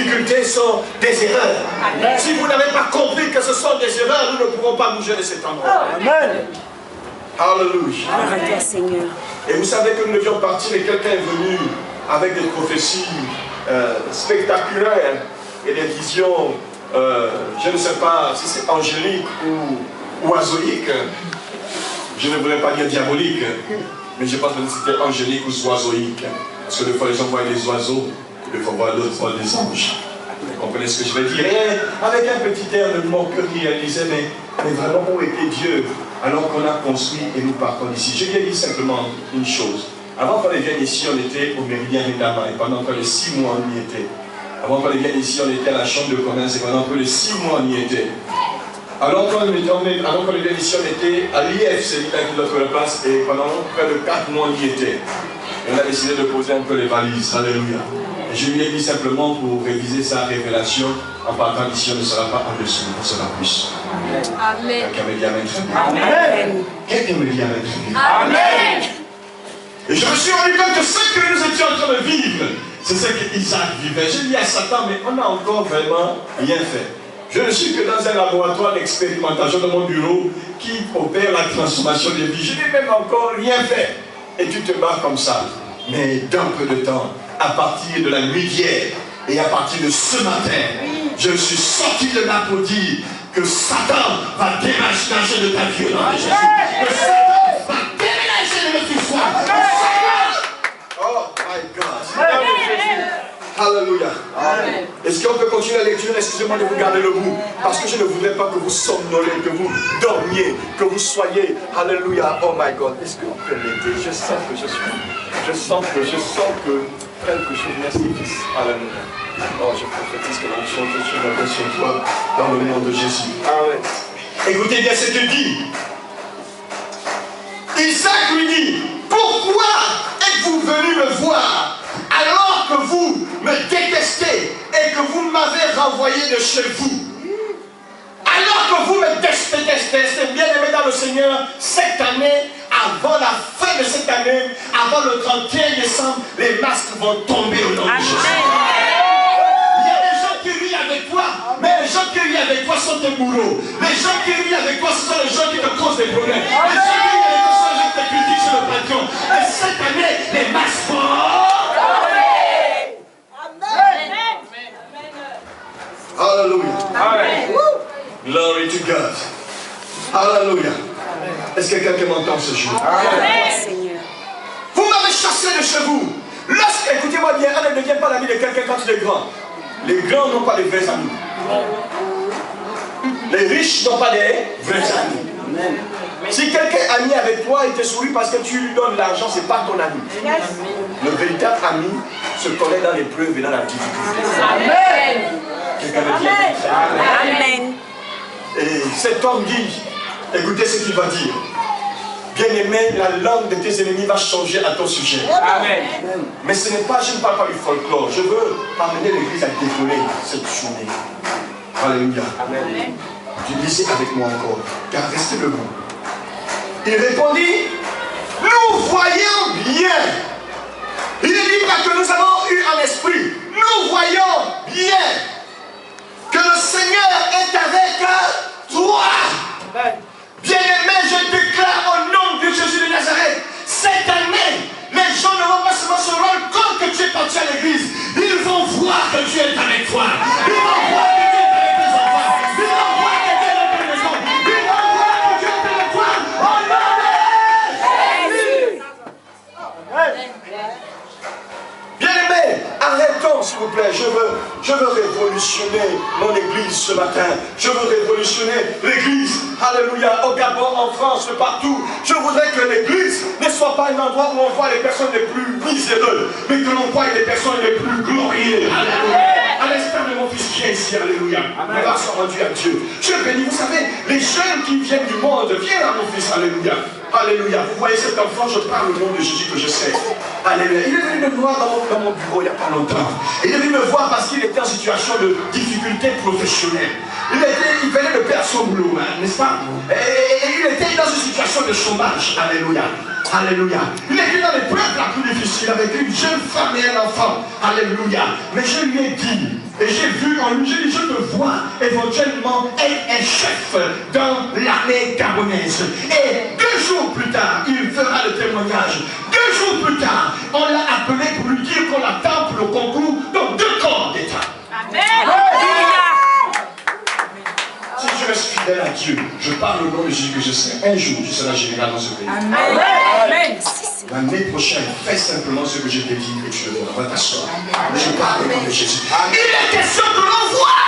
difficultés sont des erreurs. Amen. Si vous n'avez pas compris que ce sont des erreurs, nous ne pourrons pas bouger de cet endroit. Amen. Alléluia. Gloire à Seigneur. Et vous savez que nous devions partir et quelqu'un est venu avec des prophéties spectaculaires et des visions, je ne sais pas si c'est angélique ou oiseauique. Je ne voudrais pas dire diabolique, mais je pense que c'était angélique ou oiseauique. Parce que des fois les gens voient des oiseaux, des fois d'autres voient des anges. Vous comprenez ce que je veux dire? Et avec un petit air de moquerie, elle disait, mais vraiment où était Dieu alors qu'on a construit et nous partons d'ici? Je vais dire simplement une chose. Avant qu'on vienne ici, on était au Méridien Redama et pendant près de 6 mois on y était. Avant qu'on vienne ici, on était à la chambre de commerce et pendant près de 6 mois on y était. Alors avant qu'on vienne ici, on était à l'IF, c'est l'État qui doit la place, et pendant près de 4 mois on y était. Et on a décidé de poser un peu les valises. Alléluia. Et je lui ai dit simplement pour réviser sa révélation, en partant d'ici, on ne sera pas en dessous, on sera plus. Amen. Quelqu'un me dit amen. Amen. Quelqu'un me dit amen. Amen. Et je me suis rendu compte que ce que nous étions en train de vivre, c'est ce qu'Isaac vivait. J'ai dit à Satan, mais on n'a encore vraiment rien fait. Je ne suis que dans un laboratoire d'expérimentation de mon bureau qui opère la transformation des vies. Je n'ai même encore rien fait. Et tu te bats comme ça. Mais dans peu de temps, à partir de la nuit d'hier et à partir de ce matin, je suis sorti de là pour dire que Satan va déménager de ta vie au nom de Jésus. Que Satan va déménager de notre foi. Oh my God. Alléluia. Est-ce qu'on peut continuer la lecture? Excusez-moi de vous garder le bout. Parce que je ne voudrais pas que vous somnolez, que vous dormiez, que vous soyez. Alléluia. Oh my God. Est-ce qu'on peut l'aider? Je sens que quelque chose. Merci, fils. Alléluia. Oh, je prophétise que l'onction de Dieu va sur toi dans le nom de Jésus. Amen. Écoutez bien ce qu'il dit. Isaac lui dit, pourquoi êtes-vous venu me voir alors que vous me détestez et que vous m'avez renvoyé de chez vous? Alors que vous me détestez, c'est bien aimé dans le Seigneur, cette année, avant la fin de cette année, avant le 31 décembre, les masques vont tomber au nom de Jésus. Il y a des gens qui rient avec toi, mais les gens qui rient avec toi sont tes bourreaux. Les gens qui rient avec toi, ce sont les gens qui te causent des problèmes. Les gens qui rient avec toi sont les gens qui te critiquent sur le patron. Et cette année, les masques vont tomber. Alléluia. Amen. Glory to God. Alléluia. Est-ce que quelqu'un m'entend ce jour? Amen. Vous m'avez chassé de chez vous. Écoutez-moi bien, on ne devient pas l'ami de quelqu'un quand il est grand. Les grands n'ont pas de vrais amis. Les riches n'ont pas de vrais amis. Si quelqu'un est ami avec toi, il te sourit parce que tu lui donnes l'argent, ce n'est pas ton ami. Le véritable ami se connaît dans l'épreuve et dans la difficulté. Amen. Quelqu'un me dit amen. Amen. Et cet homme dit, écoutez ce qu'il va dire. Bien-aimé, la langue de tes ennemis va changer à ton sujet. Amen. Mais ce n'est pas, je ne parle pas du folklore. Je veux amener l'église à décoller cette journée. Alléluia. Amen. Lisez avec moi encore, car restez debout. Il répondit, nous voyons bien. Il ne dit pas que nous avons eu un esprit. Nous voyons bien que le Seigneur est avec toi. Bien-aimé, je déclare au nom de Jésus de Nazareth, cette année, les gens ne vont pas seulement se rendre compte que tu es parti à l'église, ils vont voir que Dieu est avec toi. Ils vont voir que Dieu est avec tes enfants. Ils vont voir que Dieu est avec tes maisons. Ils vont voir que Dieu est avec toi. Au nom de Jésus. Bien-aimé, arrêtons s'il vous plaît. Je veux révolutionner mon église ce matin. Je veux révolutionner l'église. Alléluia. Au Gabon, en France, partout. Je voudrais que l'église ne soit pas un endroit où on voit les personnes les plus miséreuses, mais que l'on voit les personnes les plus glorieuses. Alléluia. À l'instar de mon fils qui est ici. Alléluia. On va se rendre à Dieu. Dieu béni. Vous savez, les jeunes qui viennent du monde viennent à mon fils. Alléluia. Alléluia. Vous voyez cet enfant, je parle au nom de Jésus que je sais. Alléluia. Il est venu me voir dans mon bureau il n'y a pas longtemps. Il est venu me voir parce qu'il était en situation de difficulté professionnelle. Il venait de perdre son boulot, hein, n'est-ce pas? Et il il était dans une situation de chômage. Alléluia. Alléluia. Il était dans l'épreuve la plus difficile avec une jeune femme et un enfant. Alléluia. Mais je lui ai dit, et j'ai vu en lui, j'ai dit, je te vois éventuellement être un chef dans l'armée gabonaise. Et 2 jours plus tard, il fera le témoignage. 2 jours plus tard, on l'a appelé pour lui dire qu'on l'attend pour le concours dans 2 corps d'État. Amen. Si je reste fidèle à Dieu, je parle au nom de Jésus que je serai un jour, tu seras général dans ce pays. Amen. L'année prochaine, fais simplement ce que je t'ai dit que tu le feras. Va t'asseoir. Je parle au nom de Jésus. Il est question que l'on voie.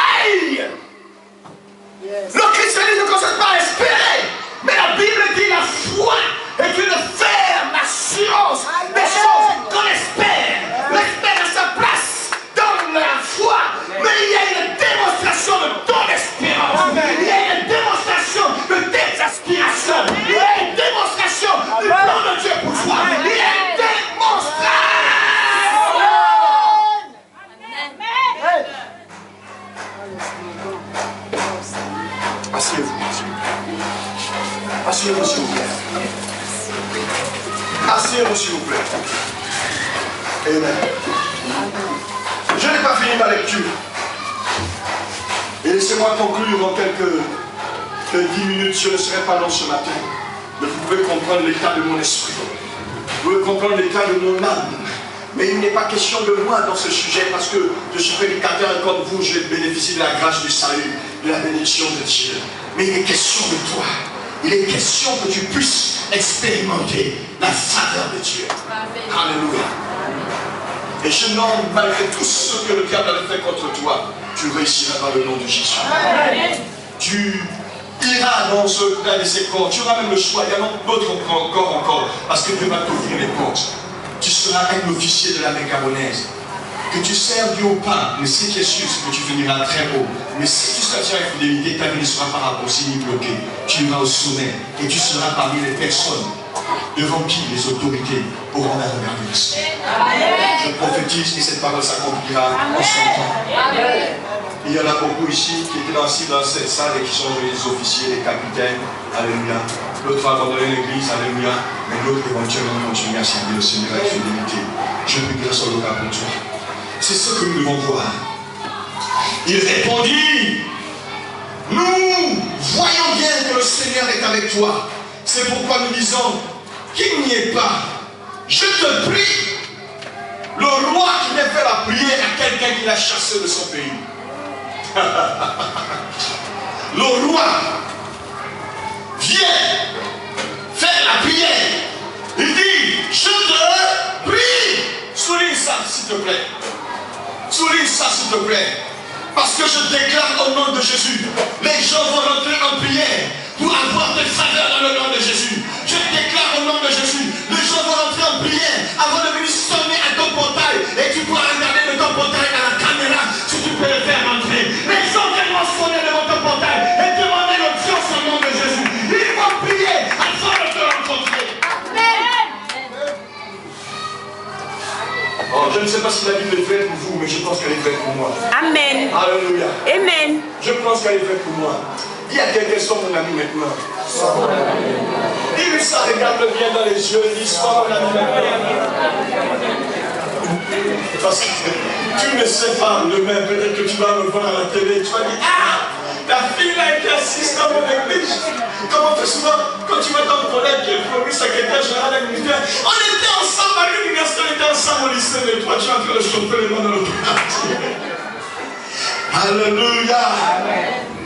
Le christianisme ne consiste pas à espérer. Mais la Bible dit la foi est une ferme assurance des choses qu'on espère. L'espère à sa place dans la foi. Mais il y a une démonstration de ton espérance. Il y a une démonstration de tes aspirations. Il y a une démonstration du plan de Dieu pour toi. Il y a une démonstration. Asseyez-vous. Asseyez-vous s'il vous plaît. Asseyez-vous s'il vous plaît. Amen. Je n'ai pas fini ma lecture. Et laissez-moi conclure en quelques 10 minutes. Je ne serai pas long ce matin. Mais vous pouvez comprendre l'état de mon esprit. Vous pouvez comprendre l'état de mon âme. Mais il n'est pas question de moi dans ce sujet parce que je suis prédicateur comme vous, je bénéficie de la grâce du salut, de la bénédiction de Dieu. Mais il est question de toi. Il est question que tu puisses expérimenter la faveur de Dieu. Amen. Alléluia. Et je nomme malgré tout ce que le diable a fait contre toi, tu réussiras dans le nom de Jésus. Amen. Tu iras dans l'un de ces corps. Tu auras même le choix. Il y en a d'autres corps encore. Parce que Dieu va t'ouvrir les portes. Tu seras un officier de l'armée gabonaise. Que tu sers Dieu ou pas, mais ce qui est sûr, c'est que tu finiras très haut. Mais si tu seras avec fidélité, ta vie ne sera pas raccourcie ni bloquée. Tu iras au sommet et tu seras parmi les personnes devant qui les autorités auront à regarder le ciel. Je prophétise que cette parole s'accomplira en son temps. Il y en a beaucoup ici qui étaient assis dans cette salle et qui sont devenus des officiers, des capitaines. Alléluia. L'autre va abandonner l'église, alléluia. Mais l'autre éventuellement continuer à servir le Seigneur avec fidélité. Je prie grâce au local pour toi. C'est ce que nous devons voir. Il répondit, nous voyons bien que le Seigneur est avec toi. C'est pourquoi nous disons qu'il n'y ait pas. Je te prie, le roi qui vient faire la prière à quelqu'un qui l'a chassé de son pays. Le roi vient faire la prière. Il dit, je te prie. Souligne ça, s'il te plaît. Souligne ça, s'il te plaît. Parce que je déclare au nom de Jésus, les gens vont rentrer en prière pour avoir des faveurs dans le nom de Jésus. Je déclare au nom de Jésus, les gens vont rentrer en prière avant de venir sonner à ton portail. Et tu pourras regarder de ton portail à la caméra si tu peux le faire rentrer. Les gens viendront sonner devant ton portail et demander l'audience au nom de Jésus. Ils vont prier afin de te rencontrer. Oh, je ne sais pas si la Bible est vraie pour vous, mais je pense qu'elle est vraie pour moi. Amen. Alléluia. Amen. Je pense qu'elle est vraie pour moi. Dis à quelqu'un, sois mon ami maintenant. Dis-lui ça, regarde-le bien dans les yeux et dis, sois mon ami maintenant. Parce que tu ne sais pas, demain, peut-être que tu vas me voir à la télé, tu vas dire, ah, la fille là qui assiste dans mon église. Comme on fait souvent, quand tu vois ton collègue qui est promis secrétaire général de l'univers, on était ensemble à l'université, on était ensemble au lycée, mais toi tu es en train de chauffer les mains dans le quartier. Alléluia.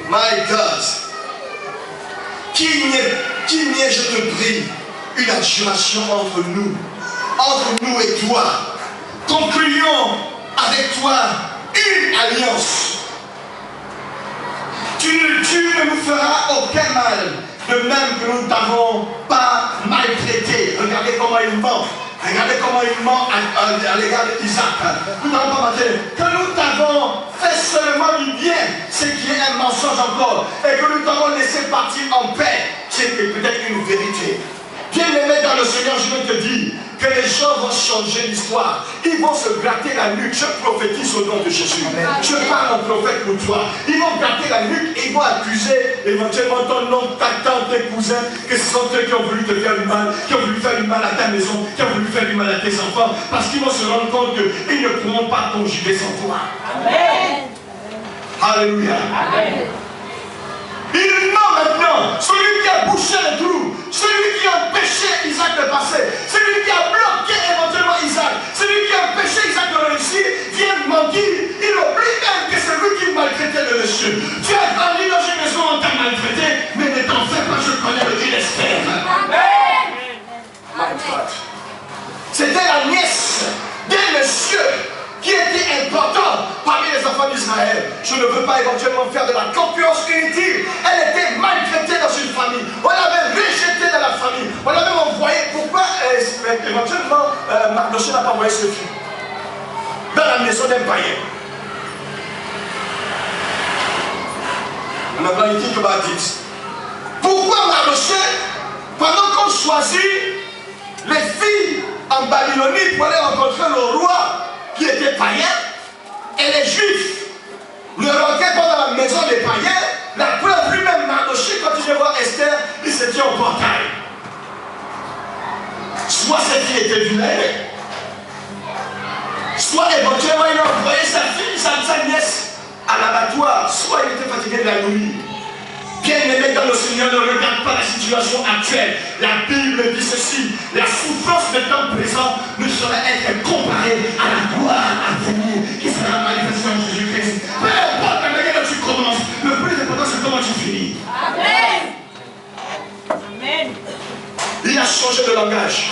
My God. Qu'il n'y ait, je te prie, une adjuration entre nous et toi. Concluons avec toi une alliance. Tu ne nous feras aucun mal, de même que nous ne t'avons pas maltraité. Regardez comment il ment. Regardez comment il ment à l'égard d'Isaac. Nous n'avons pas maltraité. Que nous t'avons fait seulement du bien, ce qui est un mensonge encore. Et que nous t'avons laissé partir en paix, c'est peut-être une vérité. Bien-aimé dans le Seigneur, je veux te dire que les gens vont changer l'histoire. Ils vont se gratter la nuque. Je prophétise au nom de Jésus. Je parle en prophète pour toi. Ils vont gratter la nuque et ils vont accuser éventuellement ton oncle, ta tante, tes cousins, que ce sont eux qui ont voulu te faire du mal, qui ont voulu faire du mal à ta maison, qui ont voulu faire du mal à tes enfants, parce qu'ils vont se rendre compte qu'ils ne pourront pas conjuguer sans toi. Amen. Alléluia. Amen. Il ment maintenant, celui qui a bouché le trou, celui qui a empêché Isaac de passer, celui qui a bloqué éventuellement Isaac, celui qui a empêché Isaac de réussir, vient mentir. Il oublie même que c'est lui qui maltraitait le monsieur. Tu as grandi dans une maison, on t'a maltraité, mais ne t'en fais pas, je connais le Dieu d'Esther. Amen. C'était la nièce d'un monsieur qui était important parmi les enfants d'Israël. Je ne veux pas éventuellement faire de la concurrence inutile. Elle était maltraitée dans une famille. On l'avait rejetée dans la famille. On l'avait envoyé. Pourquoi éventuellement Mardochée n'a pas envoyé ce fils dans la maison d'un païen? On a planifié que dit. Pourquoi Mardochée, pendant qu'on choisit les filles en Babylonie pour aller rencontrer le roi qui était païen, et les juifs ne rentraient pas dans la maison des païens, la preuve lui-même Mardochée, quand il vient voir Esther, il se tient au portail. Soit cette fille était vulnérable, soit éventuellement il a envoyé sa fille, sa nièce à l'abattoir, soit il était fatigué de la nuit. Bien-aimé dans le Seigneur, ne regarde pas la situation actuelle. La Bible dit ceci: la souffrance de temps présent ne saurait être comparée à la gloire à venir qui sera manifestée en Jésus-Christ. Peu importe la manière dont tu commences, le plus important c'est comment tu finis. Amen. Amen. Il a changé de langage.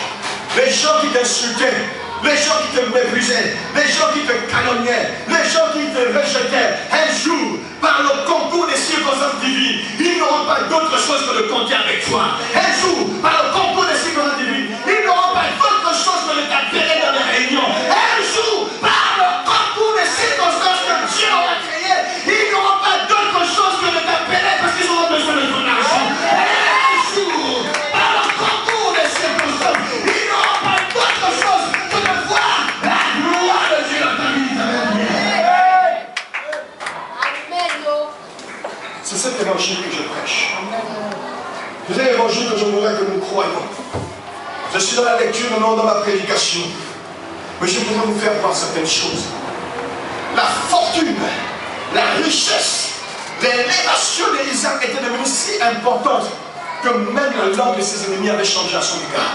Les gens qui t'insultaient, les gens qui te méprisaient, les gens qui te calomniaient, les gens qui te rejetaient, un jour, par le concours des circonstances divines, ils n'auront pas d'autre chose que de compter avec toi. Un jour, par le concours des circonstances divines, ils n'auront pas d'autre chose que de t'appeler dans les réunions. Un jour, par le concours des circonstances que Dieu aura créées, ils n'auront pas d'autre chose que de t'appeler parce qu'ils auront besoin de ton argent. Un jour, par le concours des circonstances, ils n'auront pas d'autre chose que de voir la gloire de Dieu dans ta vie. C'est cet évangile que je prêche. C'est un évangile que je voudrais que nous croyons. Je suis dans la lecture, non dans ma prédication. Mais je voudrais vous faire voir certaines choses. La fortune, la richesse, l'élévation d'Isaac était devenue si importante que même la langue de ses ennemis avait changé à son égard.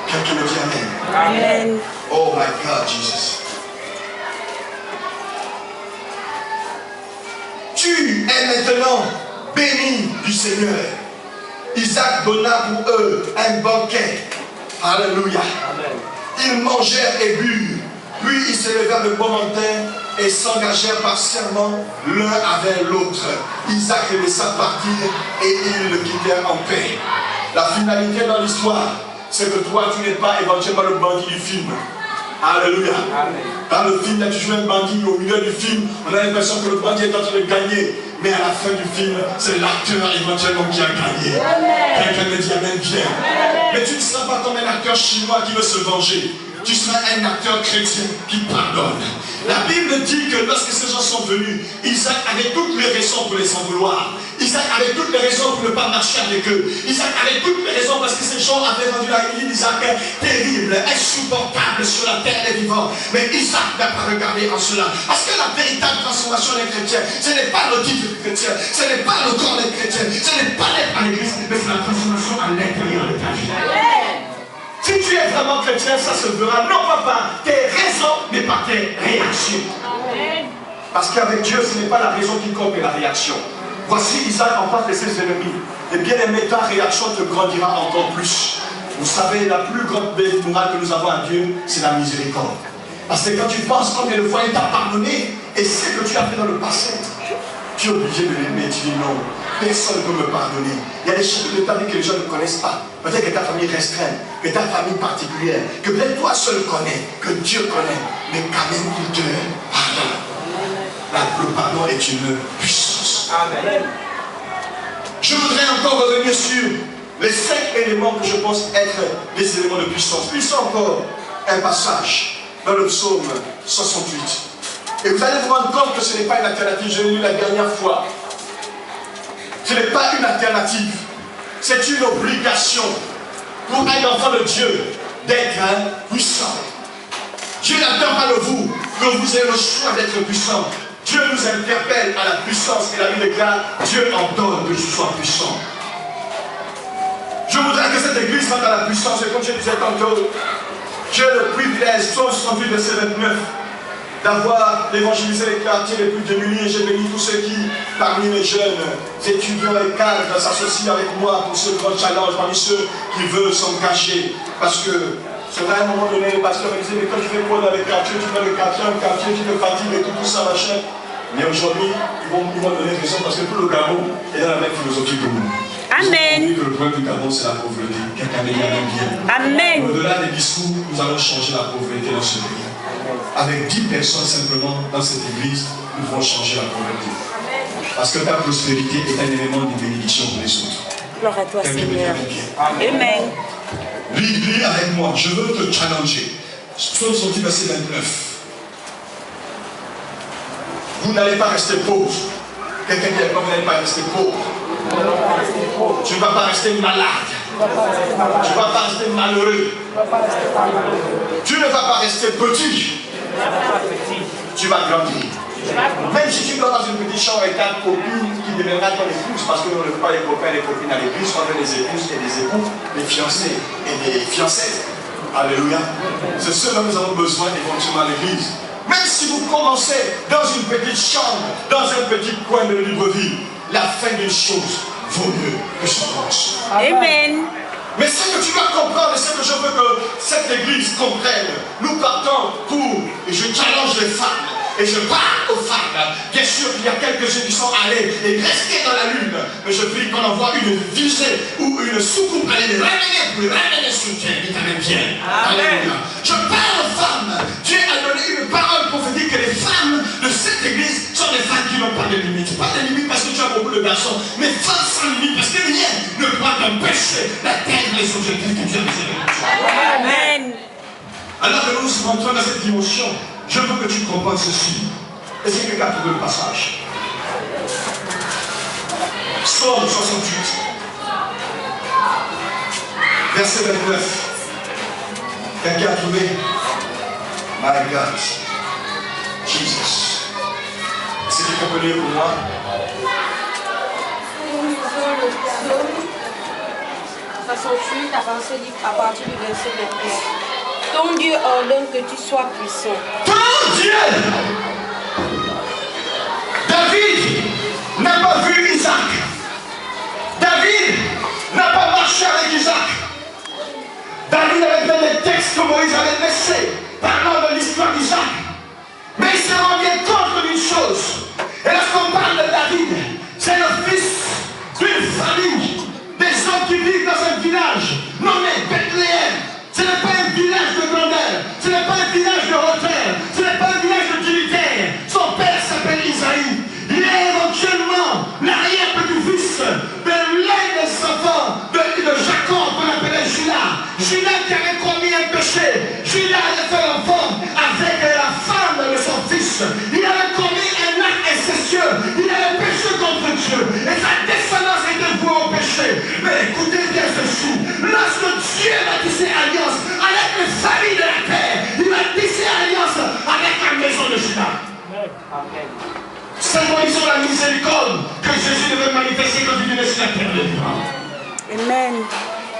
Quelqu'un me dit Amen. Amen. Oh my God, Jesus. Tu es maintenant béni du Seigneur. Isaac donna pour eux un banquet. Alléluia. Ils mangèrent et burent. Puis ils se levèrent le bon matin et s'engagèrent par serment l'un avec l'autre. Isaac les laissa partir et ils le quittèrent en paix. La finalité dans l'histoire, c'est que toi, tu n'es pas éventuellement le bandit du film. Alléluia. Dans le film, là, tu joues un bandit, au milieu du film, on a l'impression que le bandit est en train de gagner. Mais à la fin du film, c'est l'acteur éventuellement qui a gagné. Quelqu'un me dit Amen bien. Mais tu ne seras pas comme un acteur chinois qui veut se venger. Tu seras un acteur chrétien qui pardonne. La Bible dit que lorsque ces gens sont venus, Isaac avait toutes les raisons pour les en vouloir. Isaac avait toutes les raisons pour ne pas marcher avec eux. Isaac avait toutes les raisons parce que ces gens avaient rendu la vie d'Isaac terrible, insupportable sur la terre des vivants. Mais Isaac n'a pas regardé en cela. Parce que la véritable transformation des chrétiens, ce n'est pas le titre de chrétien, ce n'est pas le corps des chrétiens, ce n'est pas l'être à l'église, mais c'est la transformation à l'intérieur de ta vie. Si tu es vraiment chrétien, ça se verra non pas par tes raisons, mais par tes réactions. Amen. Parce qu'avec Dieu, ce n'est pas la raison qui compte, mais la réaction. Voici Isaac en face de ses ennemis. Et bien aimé, ta réaction te grandira encore plus. Vous savez, la plus grande bête morale que nous avons à Dieu, c'est la miséricorde. Parce que quand tu penses combien de fois il t'a pardonné, et ce que tu as fait dans le passé, tu es obligé de l'aimer. Tu dis non, personne ne peut me pardonner. Il y a des choses de ta vie que les gens ne connaissent pas. Peut-être que ta famille restreinte, que ta famille particulière, que peut-être toi seul connais, que Dieu connaît, mais quand même il te pardonne. Le pardon est une puissance. Amen. Je voudrais encore revenir sur les 5 éléments que je pense être des éléments de puissance. Puis il encore un passage dans le psaume 68. Et vous allez vous rendre compte que ce n'est pas une alternative. Je l'ai lu la dernière fois. Ce n'est pas une alternative. C'est une obligation pour un enfant de Dieu d'être puissant. Dieu n'attend pas de vous que vous ayez le choix d'être puissant. Dieu nous interpelle à la puissance et la Bible déclare Dieu ordonne que je sois puissant. Je voudrais que cette église rentre à la puissance et comme je disais tantôt, j'ai le privilège, Psaume 68, verset 29, d'avoir évangélisé les quartiers les plus démunis et j'ai béni tous ceux qui, parmi les jeunes étudiants et cadres, s'associent avec moi pour ce grand challenge, parmi ceux qui veulent s'engager. Parce que c'est vrai, à un moment donné, le pasteur me disait, mais quand tu fais quoi dans les quartiers, tu vas le quartier, un quartier qui te fatigue et tout ça, machin. Mais aujourd'hui, ils m'ont donné raison parce que tout le Gabon est dans la même philosophie que nous. Amen. Que le problème du Gabon, c'est la pauvreté. Quelqu'un me dit bien. Amen. Au-delà des discours, nous allons changer la pauvreté dans ce pays. Avec 10 personnes simplement dans cette église, nous devons changer la pauvreté. Parce que ta prospérité est un élément de bénédiction pour les autres. Gloire à toi, Seigneur. Amen. Lis avec moi, je veux te challenger. Psaume 68, verset 29. Vous n'allez pas rester pauvre. Quelqu'un dit, vous n'allez pas rester pauvre. Tu ne vas pas rester malade. Tu ne vas pas rester malheureux. Tu ne vas pas rester petit. Tu vas grandir. Même si tu dors dans une petite chambre avec 4 copines qui deviendra ton épouse, parce que nous ne voulons pas les copains et les copines à l'église, on veut les épouses et les époux, les fiancés et les fiancées. Alléluia. C'est ce dont nous avons besoin éventuellement à l'église. Même si vous commencez dans une petite chambre, dans un petit coin de Libreville, la fin d'une chose vaut mieux que son commencement. Amen. Mais ce que tu dois comprendre, et ce que je veux que cette église comprenne, nous partons pour, et je challenge les femmes, et je parle aux femmes. Bien sûr qu'il y a quelques-uns qui sont allés et restés dans la lune, mais je prie qu'on envoie une visée ou une soucoupe aller les ramener pour les ramener sur terre. Dites Amen bien. Alléluia. Je parle aux femmes. Dieu a donné une parole prophétique que les femmes de cette église sont des femmes qui n'ont pas de limites. Pas de limites parce que tu as beaucoup de garçons, mais femmes sans limites parce que rien ne doit t'empêcher d'atteindre les objectifs que Dieu a mis. Amen. Alors que nous rentrons dans cette dimension, je veux que tu comprennes ceci. Est-ce que quelqu'un a trouvé le passage? Psaume 68, verset 29. Quelqu'un a trouvé? My God, Jesus. Est-ce que tu peux lire pour moi? Psaume 68 à partir du verset 29. Ton Dieu ordonne que tu sois puissant. Ton Dieu! David n'a pas vu Isaac. David n'a pas marché avec Isaac. David avait plein de textes que Moïse avait laissés parlant de l'histoire d'Isaac. Mais il se rendait compte d'une chose. Et lorsqu'on parle de David, c'est le fils d'une famille, des hommes qui vivent dans un village nommé Bethléem. Ce n'est pas un village de grandeur, ce n'est pas un village de hauteur, ce n'est pas un village de dignitaire. Son père s'appelle Isaïe. Il est éventuellement l'arrière-petit-fils de l'un des enfants de Jacob qu'on appelait Judas. Judas qui avait commis un péché. Judas avait fait l'enfant avec la femme de son fils. Il avait commis un acte incestueux. Il avait péché contre Dieu. Et sa descendance était vouée au péché. Mais écoutez bien ceci. Lorsque Dieu va tisser alliance avec les familles de la terre, il va tisser alliance avec la maison de Judas. Symbolisons la miséricorde que Jésus devait manifester quand il venait sur la terre de Dieu. Amen.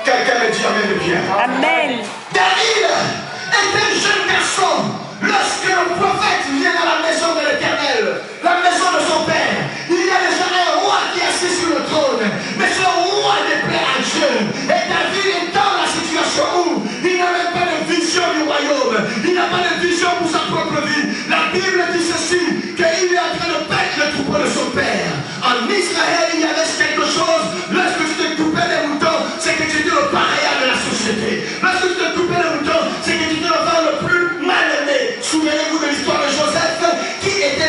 Quelqu'un me dit Amen bien. Amen. David est un jeune garçon. Lorsque le prophète vient dans la maison de l'Éternel, la maison de son père, il y a déjà un roi qui est assis sur le trône. Mais ce roi déplaît à Dieu. Et David est dans la situation où il n'a même pas de vision du royaume. Il n'a pas de vision pour sa propre vie. La Bible dit ceci, qu'il est en train de battre le troupeau de son père. En Israël, il y avait quelque chose. Lorsque tu te coupais les moutons, c'est que tu étais le paria de la société. Lorsque tu te coupais les moutons, c'est que tu étais le frère le plus mal aimé. Souvenez-vous de l'histoire de Joseph, qui était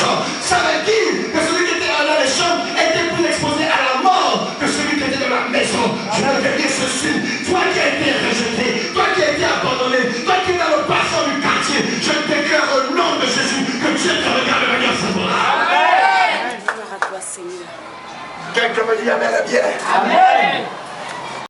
champs. Ça veut dire que celui qui était dans les champs était plus exposé à la mort que celui qui était dans la maison. Je veux te dire ceci, toi qui as été rejeté, toi qui as été abandonné, toi qui es dans le passant du quartier, je déclare au nom de Jésus que Dieu te regarde de manière favorable. Gloire à toi, Seigneur. Quelqu'un me dit Amen, bien. Amen.